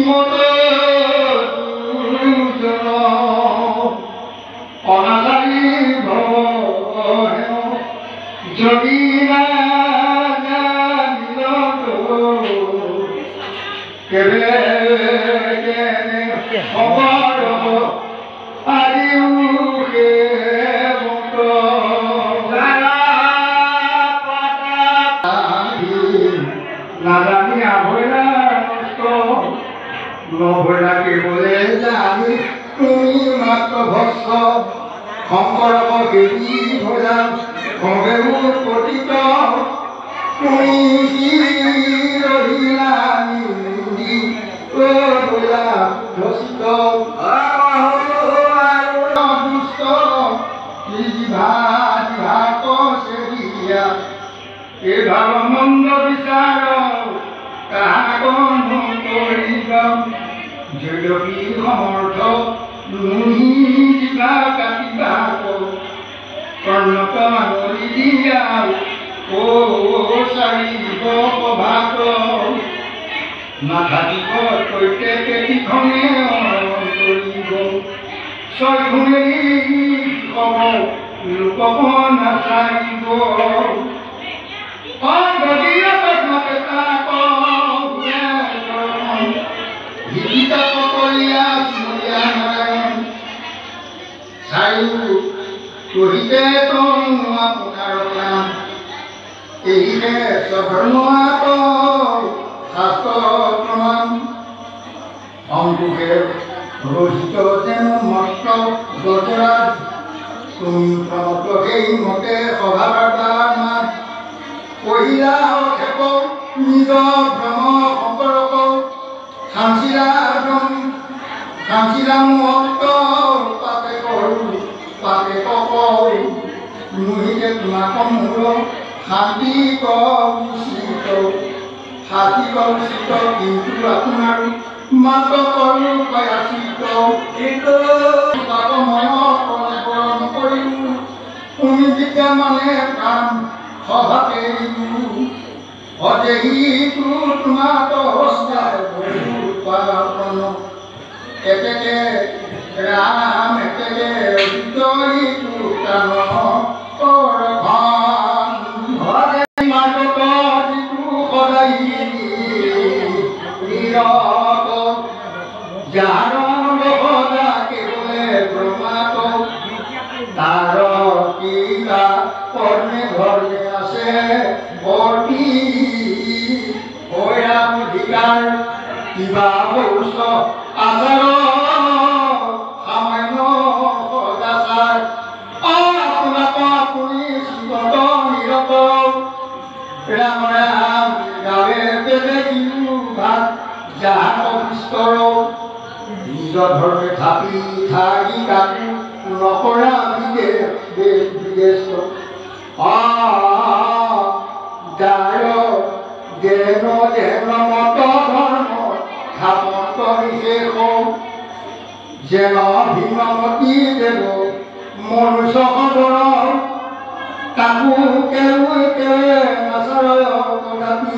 মত অনাচাৰী ভয় যদি কেবে খবৰ আজিও নাজানি আভৈলা নষ্ট নভৈলাকে বলে জানি তুমি মাত্ৰ ভস্ত শংকৰক কেবি ভৈলা ভৱেও পতিত তুমি ৰহিলা ভৈলা ভস্ত দুষ্ট এভাৰ মন্দ বিচাৰ কাকনো কৰিব যদপি সমৰ্থ নুহি দিবা কাটিবা কৰ্ণক আঙুলি দিয়া ও চাৰিব সভাত নাথাকিব কৈতে কেইখনে কৰিব ছয়গুণে কব লোকক নাচাৰিব অংকুশে ৰহিত যেন মস্ত গজৰাজ তুমি প্ৰমত সেই মতে সভাবাৰ্তাৰ মাত কহিলা খেপ নিজ ভ্ৰম শংকৰক খাঞ্চিলা মত পাতে কৰো পাতে কৰো নুহিতে তোমাক মূল শান্তি কৌচিত শান্তি কৌচিত কিন্তু আপোনাৰ মাত কৰো কয়াচিত কিন্তু মই পৰণ কৰিও তুমি যেতিয়া মানে প্ৰাণ সভাতে অজেহিটো তোমাক হস্তাৰ উৎপাদন এতেকে ৰাম এতেকে উদয়িটো প্ৰাণ তাৰ কিবা কৰ্মে ধৰ্মে আছে বৰ্তি অধিকাৰ কিবা পৌষ আচাৰ সামান্য সদাচাৰ আপোনাক আপুনি চিগত নিৰত ৰাম ৰাম গাৱে বেলে দিও ভাত যাহাক বিস্তৰ নিজ ধৰ্মে থাপি থাকি কাকো নকৰা বিদেশ যেন যেন মত ধৰ্ম স্থাপন কৰিছে যেন ভীমমতী দেৱ মনুষ্য সদৰ কাকো কেৱে নাচৰ কদাপি